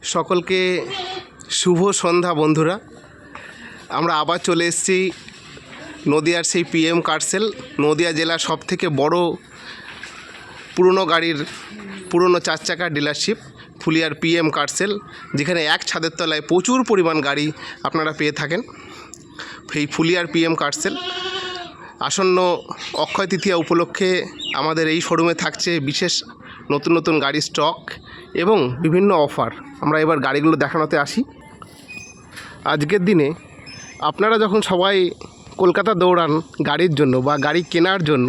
সকলকে শুভ সন্ধ্যা বন্ধুরা। আমরা আবার চলে এসেছি নদিয়ার সেই পিএম কারসেল, নদিয়া জেলার সবথেকে বড় পুরনো গাড়ির পুরনো 4 চাকার ডিলারশিপ ফুলিয়ার পিএম কারসেল, যেখানে এক ছাদের তলায় প্রচুর পরিমাণ গাড়ি আপনারা পেয়ে থাকেন। এই ফুলিয়ার পিএম কারসেল আসন্ন অক্ষয় তৃতীয়া উপলক্ষে আমাদের এই শোরুমে থাকছে বিশেষ নতুন নতুন গাড়ির স্টক এবং বিভিন্ন অফার। আমরা এবার গাড়িগুলো দেখানোতে আসি। আজকের দিনে আপনারা যখন সবাই কলকাতা দৌড়ান গাড়ির জন্য বা গাড়ি কেনার জন্য,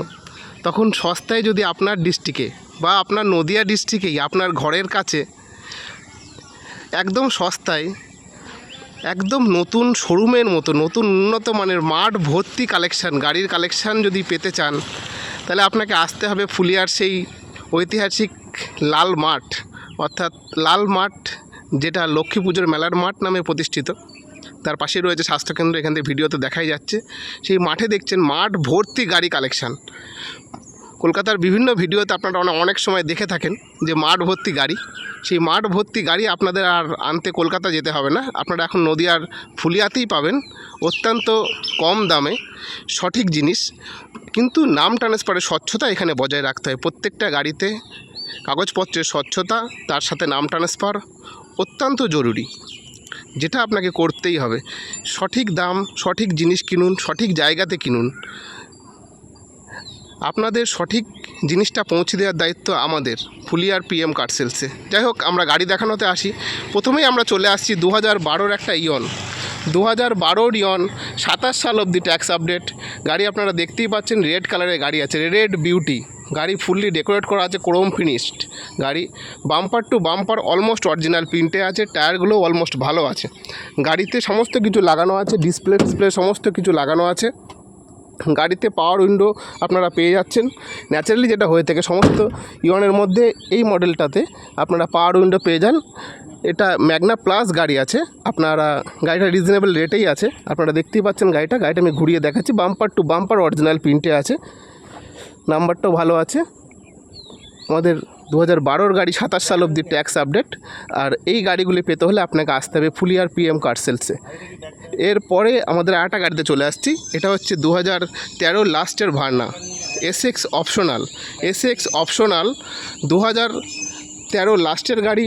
তখন সস্তায় যদি আপনার ডিস্ট্রিক্টে বা আপনার নদিয়া ডিস্ট্রিক্টেই আপনার ঘরের কাছে একদম সস্তায় একদম নতুন শোরুমের মতো নতুন উন্নত মানের মাঠ ভর্তি কালেকশান, গাড়ির কালেকশান যদি পেতে চান, তাহলে আপনাকে আসতে হবে ফুলিয়ার সেই ঐতিহাসিক লাল মাঠ, অর্থাৎ লাল মাঠ যেটা লক্ষ্মী পুজোর মেলার মাঠ নামে প্রতিষ্ঠিত। তার পাশে রয়েছে স্বাস্থ্যকেন্দ্র, এখান থেকে ভিডিওতে দেখাই যাচ্ছে। সেই মাঠে দেখছেন মাঠ ভর্তি গাড়ি কালেকশান। কলকাতার বিভিন্ন ভিডিওতে আপনারা অনেক সময় দেখে থাকেন যে মাঠ ভর্তি গাড়ি। সেই মাঠ ভর্তি গাড়ি আপনাদের আর আনতে কলকাতা যেতে হবে না, আপনারা এখন নদিয়ার ফুলিয়াতেই পাবেন অত্যন্ত কম দামে সঠিক জিনিস। কিন্তু নাম ট্রান্সফারের স্বচ্ছতা এখানে বজায় রাখতে হয়। প্রত্যেকটা গাড়িতে কাগজপত্রের স্বচ্ছতা, তার সাথে নাম ট্রান্সফার অত্যন্ত জরুরি, যেটা আপনাকে করতেই হবে। সঠিক দাম, সঠিক জিনিস কিনুন, সঠিক জায়গাতে কিনুন। আপনাদের সঠিক জিনিসটা পৌঁছে দেওয়ার দায়িত্ব আমাদের ফুলিয়ার পিএম কারসেলসে। যাই হোক, আমরা গাড়ি দেখানোতে আসি। প্রথমেই আমরা চলে আসছি 2012-র একটা ইয়ন, 2012-র ইয়ন 27 সাল অবধি ট্যাক্স আপডেট গাড়ি। আপনারা দেখতেই পাচ্ছেন রেড কালারের গাড়ি আছে, রেড বিউটি গাড়ি, ফুললি ডেকোরেট করা আছে, ক্রোম ফিনিশড গাড়ি। Bumper to bumper almost original প্রিন্টে আছে, টায়ারগুলো অলমোস্ট ভালো আছে। গাড়িতে সমস্ত কিছু লাগানো আছে, ডিসপ্লে সমস্ত কিছু লাগানো আছে। গাড়িতে পাওয়ার উইন্ডো আপনারা পেয়ে যাচ্ছেন। ন্যাচারালি যেটা হয়ে থাকে সমস্ত ইয়নের মধ্যে, এই মডেলটাতে আপনারা পাওয়ার উইন্ডো পেয়ে যান। এটা ম্যাগনা প্লাস গাড়ি আছে, আপনারা গাড়িটা রিজনেবল রেটেই আছে। আপনারা দেখতেই পাচ্ছেন গাড়িটা আমি ঘুরিয়ে দেখাচ্ছি। বাম্পার টু বাম্পার অরিজিনাল প্রিন্টে আছে, নাম্বারটাও ভালো আছে। আমাদের 2012-র গাড়ি, 27 সাল অবধি ট্যাক্স আপডেট। আর এই গাড়িগুলি পেতে হলে আপনাকে আসতে হবে ফুলিয়ার পিএম কারসেলসে। এরপরে আমাদের আরেকটা গাড়িতে চলে আসছি। এটা হচ্ছে 2013 লাস্টের ভার্না এসএক্স অপশনাল। 2013 লাস্টের গাড়ি,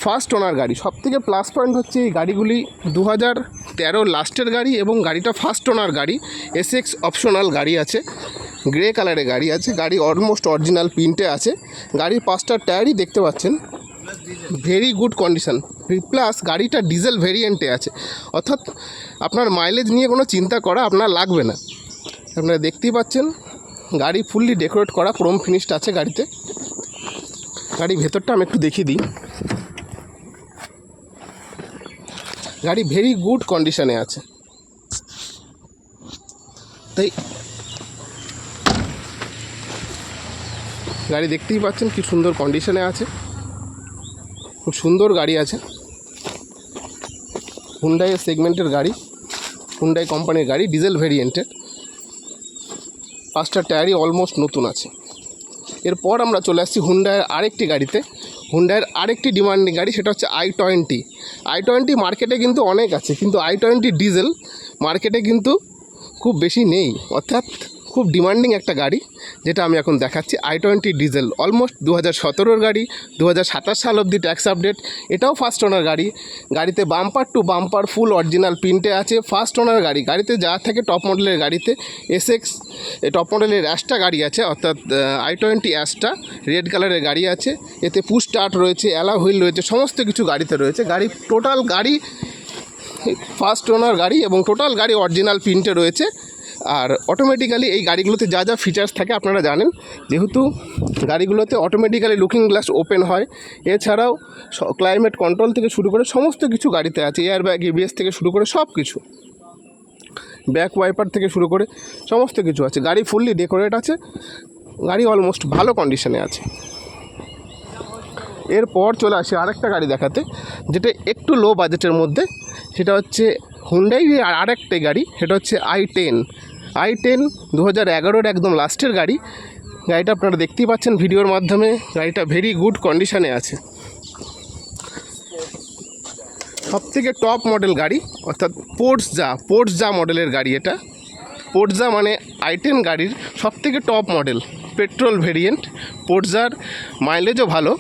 ফার্স্ট ওনার গাড়ি। সবথেকে প্লাস পয়েন্ট হচ্ছে এই গাড়িগুলি 2013 লাস্টের গাড়ি এবং গাড়িটা ফার্স্ট ওনার গাড়ি। এসএক্স অপশনাল গাড়ি আছে, গ্রে কালারের গাড়ি আছে, গাড়ি অলমোস্ট অরিজিনাল প্রিন্টে আছে। গাড়ির 5টা টায়ারই দেখতে পাচ্ছেন ভেরি গুড কন্ডিশন। প্লাস গাড়িটা ডিজেল ভেরিয়েন্টে আছে, অর্থাৎ আপনার মাইলেজ নিয়ে কোনো চিন্তা করা আপনার লাগবে না। আপনারা দেখতেই পাচ্ছেন গাড়ি ফুললি ডেকোরেট করা, ক্রোম ফিনিশড আছে গাড়িতে। গাড়ির ভেতরটা আমি একটু দেখিয়ে দিই। গাড়ি ভেরি গুড কন্ডিশনে আছে, তাই গাড়ি দেখতেই পাচ্ছেন কি সুন্দর কন্ডিশনে আছে, খুব সুন্দর গাড়ি আছে। হুন্ডাই সেগমেন্টের গাড়ি, হুন্ডাই কোম্পানির গাড়ি, ডিজেল ভেরিয়েন্টের। 5টা টায়ারই অলমোস্ট নতুন আছে। এরপর আমরা চলে আসছি হুন্ডাইয়ের আরেকটি গাড়িতে। হুন্ডাইয়ের আরেকটি ডিমান্ডিং গাড়ি, সেটা হচ্ছে i20। i20 মার্কেটে কিন্তু অনেক আছে, কিন্তু i20 ডিজেল মার্কেটে কিন্তু খুব বেশি নেই, অর্থাৎ খুব ডিমান্ডিং একটা গাড়ি, যেটা আমি এখন দেখাচ্ছি। i20 ডিজেল অলমোস্ট 2017-র গাড়ি, 2027 সাল অবধি ট্যাক্স আপডেট। এটাও ফার্স্ট ওনার গাড়ি। গাড়িতে bumper to bumper full original প্রিন্টে আছে, ফার্স্ট ওনার গাড়ি। গাড়িতে যা থাকে টপ মডেলের গাড়িতে, এসএক্স টপ মডেলের অ্যাশটা গাড়ি আছে, অর্থাৎ i20 অ্যাশটা রেড কালারের গাড়ি আছে। এতে পুশ স্টার্ট রয়েছে, অ্যালয় হুইল রয়েছে, সমস্ত কিছু গাড়িতে রয়েছে। গাড়ি টোটাল গাড়ি ফার্স্ট ওনার গাড়ি এবং টোটাল গাড়ি অরিজিনাল প্রিন্টে রয়েছে। আর অটোমেটিক্যালি এই গাড়িগুলোতে যা যা ফিচার্স থাকে আপনারা জানেন, যেহেতু গাড়িগুলোতে অটোমেটিক্যালি লুকিং গ্লাস ওপেন হয়। এছাড়াও ক্লাইমেট কন্ট্রোল থেকে শুরু করে সমস্ত কিছু গাড়িতে আছে, এয়ার ব্যাগ, এবিএস থেকে শুরু করে সব কিছু, ব্যাক ওয়াইপার থেকে শুরু করে সমস্ত কিছু আছে। গাড়ি ফুললি ডেকোরেট আছে, গাড়ি অলমোস্ট ভালো কন্ডিশনে আছে। এরপর চলে আসি আরেকটা গাড়ি দেখাতে, যেটা একটু লো বাজেটের মধ্যে। সেটা হচ্ছে হুন্ডাই আরেকটা গাড়ি, সেটা হচ্ছে i10 2011-র একদম লাস্টের গাড়ি। গাড়িটা আপনারা দেখতেই পাচ্ছেন ভিডিওর মাধ্যমে। গাড়িটা ভেরি গুড কন্ডিশনে আছে। সবথেকে টপ মডেল গাড়ি, অর্থাৎ পোর্টজা মডেলের গাড়ি এটা। পোর্টজা মানে i10 গাড়ির সবথেকে টপ মডেল, পেট্রোল ভেরিয়েন্ট। পোর্টজার মাইলেজও ভালো।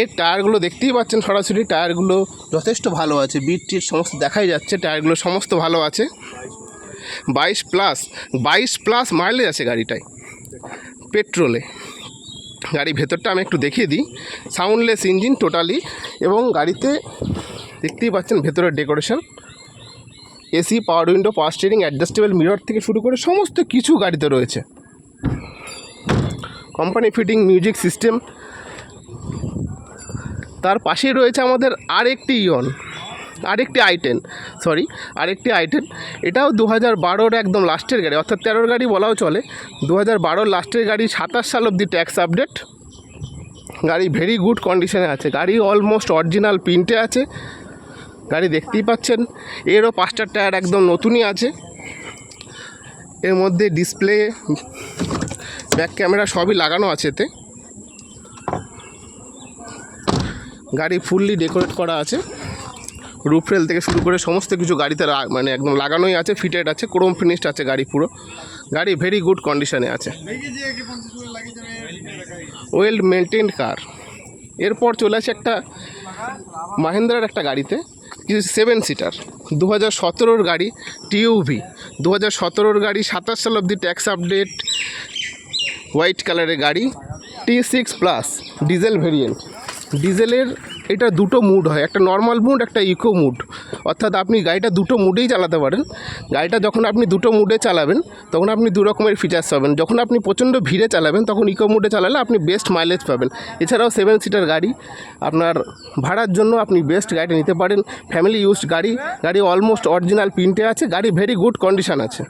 এর টায়ারগুলো দেখতেই পাচ্ছেন, সরাসরি টায়ারগুলো যথেষ্ট ভালো আছে, বিট টিট সমস্ত দেখাই যাচ্ছে, টায়ারগুলো সমস্ত ভালো আছে। 22 প্লাস মাইলেজ আছে গাড়িটায় পেট্রোলে। গাড়ি ভেতরটা আমি একটু দেখিয়ে দিই। সাউন্ডলেস ইঞ্জিন টোটালি, এবং গাড়িতে দেখতেই পাচ্ছেন ভেতরের ডেকোরেশন, এসি, পাওয়ার window, power steering, adjustable mirror থেকে শুরু করে সমস্ত কিছু গাড়িতে রয়েছে। Company fitting music system. তার পাশেই রয়েছে আমাদের আরেকটি i10। এটাও 2012-র একদম লাস্টের গাড়ি, অর্থাৎ 13-র গাড়ি বলাও চলে। 2012-র লাস্টের গাড়ি, 27 সাল অবধি ট্যাক্স আপডেট। গাড়ি ভেরি গুড কন্ডিশনে আছে, গাড়ি অলমোস্ট অরিজিনাল প্রিন্টে আছে। গাড়ি দেখতেই পাচ্ছেন, এরও 5টা টায়ার একদম নতুনই আছে। এর মধ্যে ডিসপ্লে, ব্যাক ক্যামেরা সবই লাগানো আছে এতে। গাড়ি ফুললি ডেকোরেট করা আছে, রুফ রেল থেকে শুরু করে সমস্ত কিছু গাড়িতে মানে একদম লাগানোই আছে, ফিটেড আছে, ক্রোম ফিনিশড আছে গাড়ি পুরো। গাড়ি ভেরি গুড কন্ডিশনে আছে, ওয়েল মেনটেন্ড কার। এরপর চলে আসে একটা মাহিন্দ্রার একটা গাড়িতে, 7 সিটার, 2017-র গাড়ি, টিউভি। 2017-র গাড়ি, 27 সাল অবধি ট্যাক্স আপডেট, হোয়াইট কালারের গাড়ি, T6+ ডিজেল ভেরিয়েন্ট। ডিজেলের এটা দুটো মুড হয়, একটা নর্মাল মুড, একটা ইকো মুড। অর্থাৎ আপনি গাড়িটা দুটো মুডেই চালাতে পারেন। গাড়িটা যখন আপনি দুটো মুডে চালাবেন তখন আপনি দু রকমের ফিচার্স পাবেন। যখন আপনি প্রচণ্ড ভিড়ে চালাবেন তখন ইকো মুডে চালালে আপনি বেস্ট মাইলেজ পাবেন। এছাড়াও 7 সিটার গাড়ি আপনার ভাড়ার জন্য আপনি বেস্ট গাড়িটা নিতে পারেন। ফ্যামিলি ইউজড গাড়ি, গাড়ি অলমোস্ট অরিজিনাল প্রিন্টে আছে, গাড়ি ভেরি গুড কন্ডিশন আছে।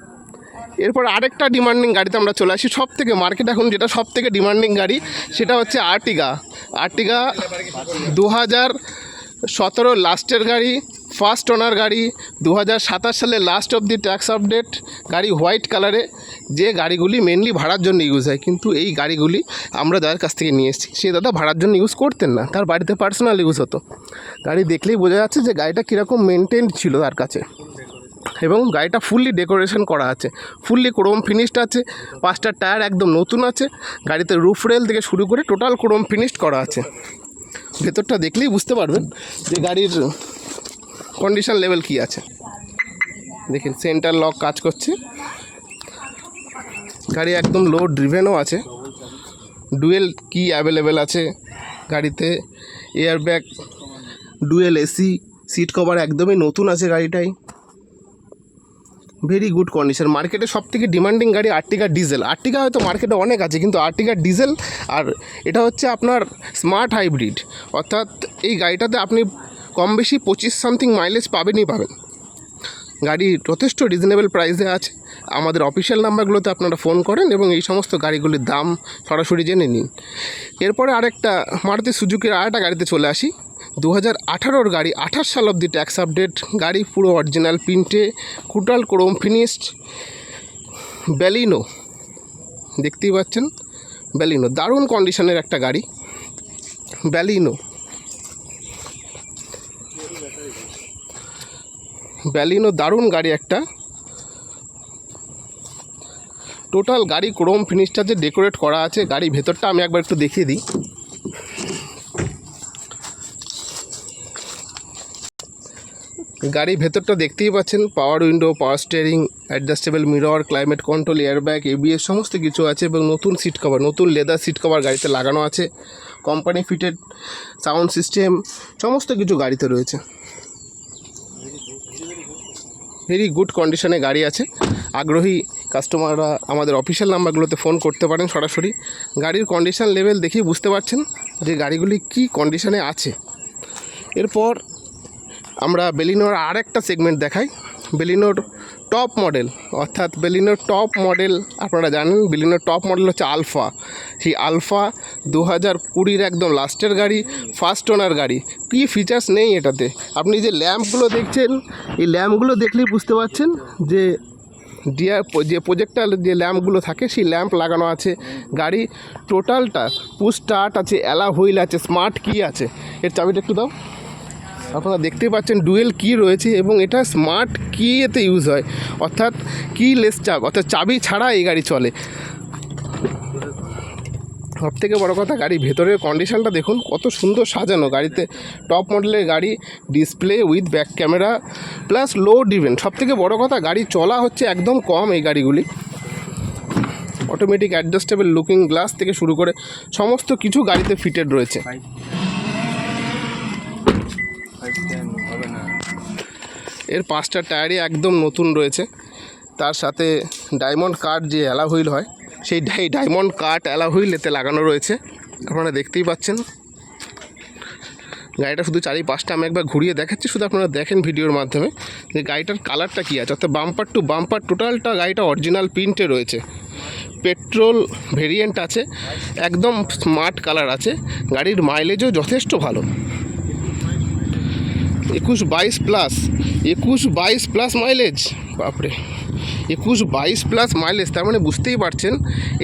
এরপর আরেকটা ডিমান্ডিং গাড়িতে আমরা চলে আসি, সব থেকে মার্কেট এখন যেটা সব থেকে ডিমান্ডিং গাড়ি সেটা হচ্ছে আর্টিগা। 2017 লাস্টের গাড়ি, ফার্স্ট ওনার গাড়ি, 2027 সালে last of the tax update গাড়ি, হোয়াইট কালারে। যে গাড়িগুলি মেনলি ভাড়ার জন্য ইউজ হয়, কিন্তু এই গাড়িগুলি আমরা যাদের কাছ থেকে নিয়ে এসেছি সে দাদা ভাড়ার জন্য ইউজ করতেন না, তার বাড়িতে পার্সোনাল ইউজ হতো। গাড়ি দেখলেই বোঝা যাচ্ছে যে গাড়িটা কীরকম মেনটেন্ড ছিল তার কাছে, এবং গাড়িটা ফুললি ডেকোরেশন করা আছে, ফুললি ক্রোম ফিনিশড আছে। 5টা টায়ার একদম নতুন আছে। গাড়িতে রুফ রেল থেকে শুরু করে টোটাল ক্রোম ফিনিশড করা আছে। ভেতরটা দেখলেই বুঝতে পারবেন যে গাড়ির কন্ডিশন লেভেল কি আছে। দেখেন সেন্টার লক কাজ করছে, গাড়ি একদম লো ড্রিভেনও আছে, ডুয়েল কি অ্যাভেলেবেল আছে গাড়িতে, air bag, dual AC, seat cover একদমই নতুন আছে গাড়িটাই, ভেরি গুড কন্ডিশন। মার্কেটে সব থেকে ডিমান্ডিং গাড়ি আর্টিগা ডিজেল। আর্টিগা হয়তো মার্কেটে অনেক আছে, কিন্তু আর্টিগা ডিজেল, আর এটা হচ্ছে আপনার স্মার্ট হাইব্রিড। অর্থাৎ এই গাড়িটাতে আপনি কম বেশি 25 সামথিং মাইলেজ পাবেন। গাড়ি যথেষ্ট রিজনেবল প্রাইসে আছে। আমাদের অফিসিয়াল নাম্বারগুলোতে আপনারা ফোন করেন এবং এই সমস্ত গাড়িগুলির দাম সরাসরি জেনে নিন। এরপরে আরেকটা মারুতি সুজুকির আরেকটা গাড়িতে চলে আসি। 2018-র গাড়ি, 28 সাল অবধি ট্যাক্স আপডেট গাড়ি, পুরো অরিজিনাল প্রিন্টে, টোটাল ক্রোম ফিনিশড, ব্যালিনো। দেখতেই পাচ্ছেন ব্যালিনো, দারুণ কন্ডিশনের একটা গাড়ি ব্যালিনো দারুণ গাড়ি একটা। টোটাল গাড়ি ক্রোম ফিনিশটা যে ডেকোরেট করা আছে, গাড়ি ভেতরটা আমি একবার একটু দেখিয়ে দিই। গাড়ির ভেতরটা দেখতেই পাচ্ছেন, পাওয়ার window, power steering, adjustable mirror, climate control, airbag, ABS সমস্ত কিছু আছে, এবং নতুন সিট কভার, নতুন লেদার সিট কভার গাড়িতে লাগানো আছে। কোম্পানি ফিটেড সাউন্ড সিস্টেম সমস্ত কিছু গাড়িতে রয়েছে। ভেরি গুড কন্ডিশনে গাড়ি আছে। আগ্রহী কাস্টমাররা আমাদের অফিসিয়াল নাম্বারগুলোতে ফোন করতে পারেন সরাসরি। গাড়ির কন্ডিশন লেভেল দেখেই বুঝতে পারছেন যে গাড়িগুলি কি কন্ডিশনে আছে। এরপর আমরা বেলিনোর আরেকটা সেগমেন্ট দেখাই, বেলিনোর টপ মডেল। অর্থাৎ বেলিনোর টপ মডেল আপনারা জানেন, বেলিনোর টপ মডেল হচ্ছে আলফা। সেই আলফা 2020-র একদম লাস্টের গাড়ি, ফার্স্ট ওনার গাড়ি। কী ফিচার্স নেই এটাতে। আপনি যে ল্যাম্পগুলো দেখছেন, এই ল্যাম্পগুলো দেখলেই বুঝতে পারছেন যে যে প্রজেক্টার যে ল্যাম্পগুলো থাকে সেই ল্যাম্প লাগানো আছে। গাড়ি টোটালটা পুশ স্টার্ট আছে, অ্যালা হুইল আছে, স্মার্ট কি আছে। এর চাবিটা একটু দাও। আপনারা দেখতেই পাচ্ছেন ডুয়েল কি রয়েছে এবং এটা স্মার্ট কি এতে ইউজ হয়, অর্থাৎ কি লেস চাব, অর্থাৎ চাবি ছাড়া এই গাড়ি চলে। সব থেকে বড়ো কথা, গাড়ি ভেতরের কন্ডিশনটা দেখুন কত সুন্দর সাজানো। গাড়িতে টপ মডেলের গাড়ি, display with back camera plus লো ডিভেন। সব থেকে বড়ো কথা, গাড়ি চলা হচ্ছে একদম কম এই গাড়িগুলি। অটোমেটিক অ্যাডজাস্টেবল লুকিং গ্লাস থেকে শুরু করে সমস্ত কিছু গাড়িতে ফিটেড রয়েছে। এর 5টা টায়ারই একদম নতুন রয়েছে, তার সাথে ডায়মন্ড কাট যে অ্যালা হুইল হয় সেই ডায়মন্ড কাট অ্যালা হুইল এতে লাগানো রয়েছে, আপনারা দেখতেই পাচ্ছেন। গাড়িটা শুধু চারিপাশটা আমি একবার ঘুরিয়ে দেখাচ্ছি, শুধু আপনারা দেখেন ভিডিওর মাধ্যমে যে গাড়িটার কালারটা কী আছে। অর্থাৎ বাম্পার টু বাম্পার টোটালটা গাড়িটা অরিজিনাল প্রিন্টে রয়েছে। পেট্রোল ভেরিয়েন্ট আছে, একদম স্মার্ট কালার আছে। গাড়ির মাইলেজও যথেষ্ট ভালো, 21-22 প্লাস মাইলেজ। বাপরে, 21-22 প্লাস মাইলেজ, তার মানে বুঝতেই পারছেন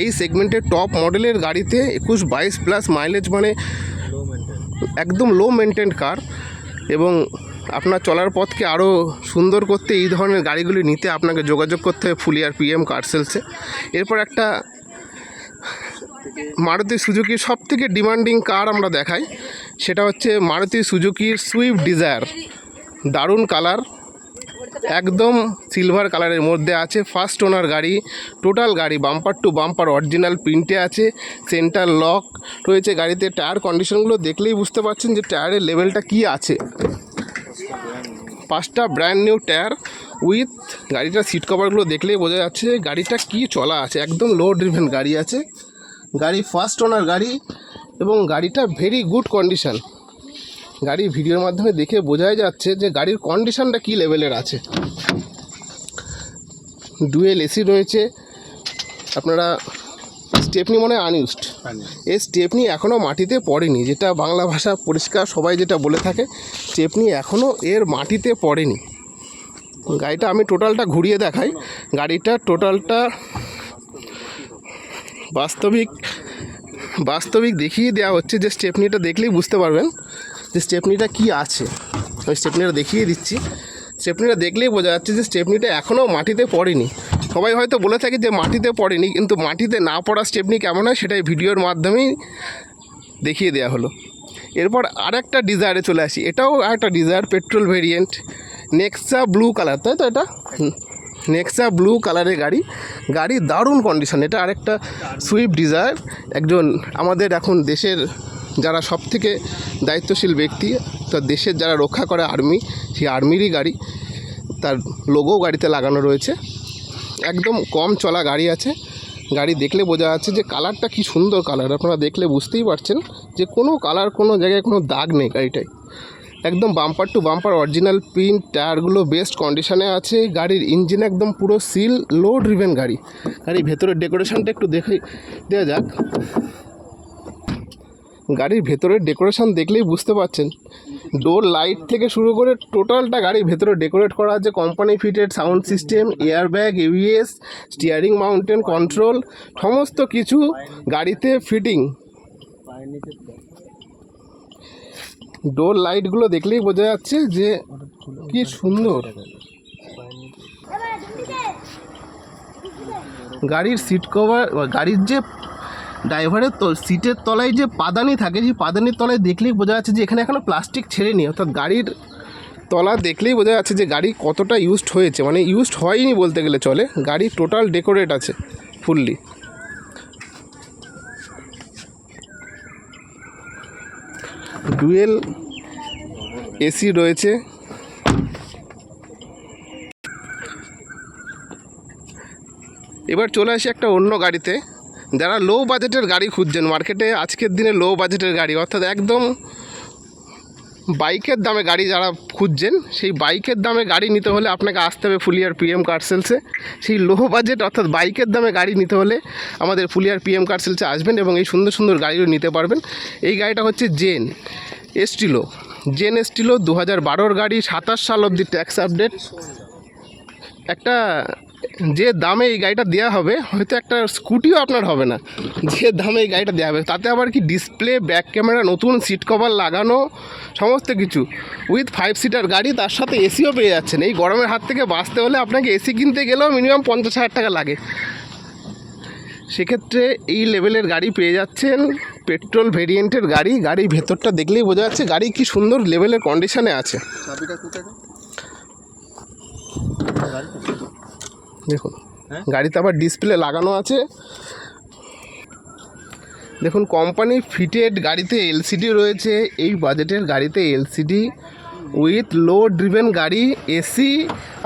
এই সেগমেন্টের টপ মডেলের গাড়িতে 21-22 প্লাস মাইলেজ মানে একদম লো মেনটেন কার। এবং আপনার চলার পথকে আরও সুন্দর করতে এই ধরনের গাড়িগুলি নিতে আপনাকে যোগাযোগ করতে হবে ফুলিয়ার PM কার সেলসে। এরপর একটা মারুতি সুজুকির সবথেকে ডিমান্ডিং কার আমরা দেখাই, সেটা হচ্ছে মারুতি সুজুকির সুইফট ডিজায়ার। দারুণ কালার, একদম সিলভার কালারের মধ্যে আছে। ফার্স্ট ওনার গাড়ি, টোটাল গাড়ি বাম্পার টু বাম্পার অরিজিনাল প্রিন্টে আছে। সেন্টার লক রয়েছে গাড়িতে। টায়ার কন্ডিশনগুলো দেখলেই বুঝতে পারছেন যে টায়ারের লেভেলটা কি আছে। 5টা ব্র্যান্ড নিউ টায়ার উইথ গাড়িটার সিট কভারগুলো দেখলেই বোঝা যাচ্ছে গাড়িটা কি চলা আছে। একদম লো ড্রিভেন গাড়ি আছে, গাড়ি ফার্স্ট ওনার গাড়ি এবং গাড়িটা ভেরি গুড কন্ডিশন। গাড়ি ভিডিওর মাধ্যমে দেখে বোঝাই যাচ্ছে যে গাড়ির কন্ডিশনটা কী লেভেলের আছে। ডুয়েল এসি রয়েছে। আপনারা স্টেপনি মনে হয় আনইউজড, এই স্টেপনি এখনও মাটিতে পড়েনি, যেটা বাংলা ভাষা পরিষ্কার সবাই যেটা বলে থাকে, স্টেপনি এখনও এর মাটিতে পড়েনি। গাড়িটা আমি টোটালটা ঘুরিয়ে দেখাই। গাড়িটা টোটালটা বাস্তবিক দেখিয়ে দেওয়া হচ্ছে, যে স্টেপনিটা দেখলেই বুঝতে পারবেন যে স্টেপনিটা কি আছে। ওই স্টেপনিটা দেখিয়ে দিচ্ছি। স্টেপনিটা দেখলেই বোঝা যাচ্ছে যে স্টেপনিটা এখনও মাটিতে পড়েনি। সবাই হয়তো বলে থাকে যে মাটিতে পড়েনি, কিন্তু মাটিতে না পড়া স্টেপনি কেমন হয় সেটাই ভিডিওর মাধ্যমেই দেখিয়ে দেওয়া হলো। এরপর আরেকটা ডিজায়ারে চলে আসি। এটাও একটা desire petrol variant, Nexa blue colour, তাই তো? এটা নেক্সা ব্লু কালারের গাড়ি দারুণ কন্ডিশন। এটা আরেকটা সুইফট ডিজায়ার। একজন আমাদের এখন দেশের যারা সবথেকে দায়িত্বশীল ব্যক্তি, তার দেশের যারা রক্ষা করে আর্মি, সেই আর্মিরই গাড়ি। তার লোগো গাড়িতে লাগানো রয়েছে। একদম কম চলা গাড়ি আছে। গাড়ি দেখলে বোঝা যাচ্ছে যে কালারটা কি সুন্দর কালার। আপনারা দেখলে বুঝতেই পারছেন যে কোনো কালার, কোনো জায়গায় কোনো দাগ নেই গাড়িটায়। একদম bumper to bumper original print, টায়ারগুলো বেস্ট কন্ডিশনে আছে। গাড়ির ইঞ্জিন একদম পুরো সিল, লো ড্রিভেন গাড়ি। গাড়ির ভেতরের ডেকোরেশনটা একটু দেখে দেওয়া যাক। গাড়ির ভেতরের ডেকোরেশন দেখলেই বুঝতে পারছেন, ডোর লাইট থেকে শুরু করে টোটালটা গাড়ির ভেতরে ডেকোরেট করা আছে। Company fitted sound system, airbag, ABS, steering mountain control, সমস্ত কিছু গাড়িতে ফিটিং। ডোর লাইটগুলো দেখলেই বোঝা যাচ্ছে যে কি সুন্দর। গাড়ির সিট কভার, গাড়ির যে ড্রাইভারের সিটের তলায় যে পাদানি থাকে, সেই পাদানির তলায় দেখলেই বোঝা যাচ্ছে যে এখানে এখনও প্লাস্টিক ছেড়েনি। অর্থাৎ গাড়ির তলা দেখলেই বোঝা যাচ্ছে যে গাড়ি কতটা ইউজড হয়েছে, মানে ইউজড হয়নি বলতে গেলে চলে। গাড়ি টোটাল ডেকোরেট আছে ফুললি। ডুয়েল এসি রয়েছে। এবার চলে আসি একটা অন্য গাড়িতে। যারা লো বাজেটের গাড়ি খুঁজছেন মার্কেটে, আজকের দিনে লো বাজেটের গাড়ি, অর্থাৎ একদম বাইকের দামে গাড়ি যারা খুঁজছেন, সেই বাইকের দামে গাড়ি নিতে হলে আপনাকে আসতে হবে ফুলিয়ার PM কার সেলসে। সেই লো বাজেট অর্থাৎ বাইকের দামে গাড়ি নিতে হলে আমাদের ফুলিয়ার PM কার সেলসে আসবেন এবং এই সুন্দর সুন্দর গাড়িগুলো নিতে পারবেন। এই গাড়িটা হচ্ছে জেন এস্টিলো 2012 গাড়ি, 27 সাল অবধি ট্যাক্স আপডেট। একটা যে দামে এই গাড়িটা দেওয়া হবে হয়তো একটা স্কুটিও আপনার হবে না, যে দামে এই গাড়িটা দেওয়া হবে। তাতে আবার কি ডিসপ্লে, ব্যাক ক্যামেরা, নতুন সিট কভার লাগানো, সমস্ত কিছু উইথ 5 সিটার গাড়ি, তার সাথে এসিও পেয়ে যাচ্ছেন। এই গরমের হাত থেকে বাঁচতে হলে আপনাকে এসি কিনতে গেলেও মিনিমাম 50,000 টাকা লাগে। সেক্ষেত্রে এই লেভেলের গাড়ি পেয়ে যাচ্ছেন, পেট্রোল ভেরিয়েন্টের গাড়ি। গাড়ির ভেতরটা দেখলেই বোঝা যাচ্ছে গাড়ি কি সুন্দর লেভেলের কন্ডিশনে আছে। দেখুন গাড়িতে আবার ডিসপ্লে লাগানো আছে। দেখুন কোম্পানি ফিটেড গাড়িতে এলসিডি রয়েছে। এই বাজেটের গাড়িতে এলসিডি উইথ লো ড্রিভেন গাড়ি, এসি,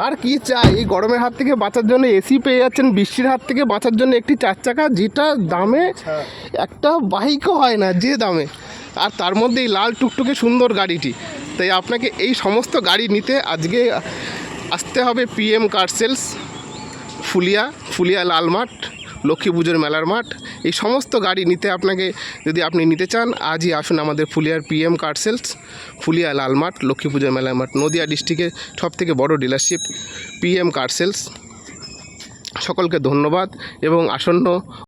আর কি চাই? এই গরমের হাত থেকে বাঁচার জন্য এসি পেয়ে যাচ্ছেন, বৃষ্টির হাত থেকে বাঁচার জন্য একটি 4 চাকা, যেটা দামে একটা বাইকও হয় না যে দামে, আর তার মধ্যে এই লাল টুকটুকে সুন্দর গাড়িটি। তাই আপনাকে এই সমস্ত গাড়ি নিতে আজকে আসতে হবে পিএম কার সেলস, ফুলিয়া লালমাঠ, লক্ষ্মী পুজোর মেলার মাঠ। এই সমস্ত গাড়ি নিতে আপনাকে, যদি আপনি নিতে চান আজই আসুন আমাদের ফুলিয়ার পিএম কার সেলস, ফুলিয়া লালমাঠ, লক্ষ্মী পুজোর মেলার মাঠ, নদিয়া ডিস্ট্রিক্টের সবথেকে বড় ডিলারশিপ পিএম কার সেলস। সকলকে ধন্যবাদ এবং আসন্ন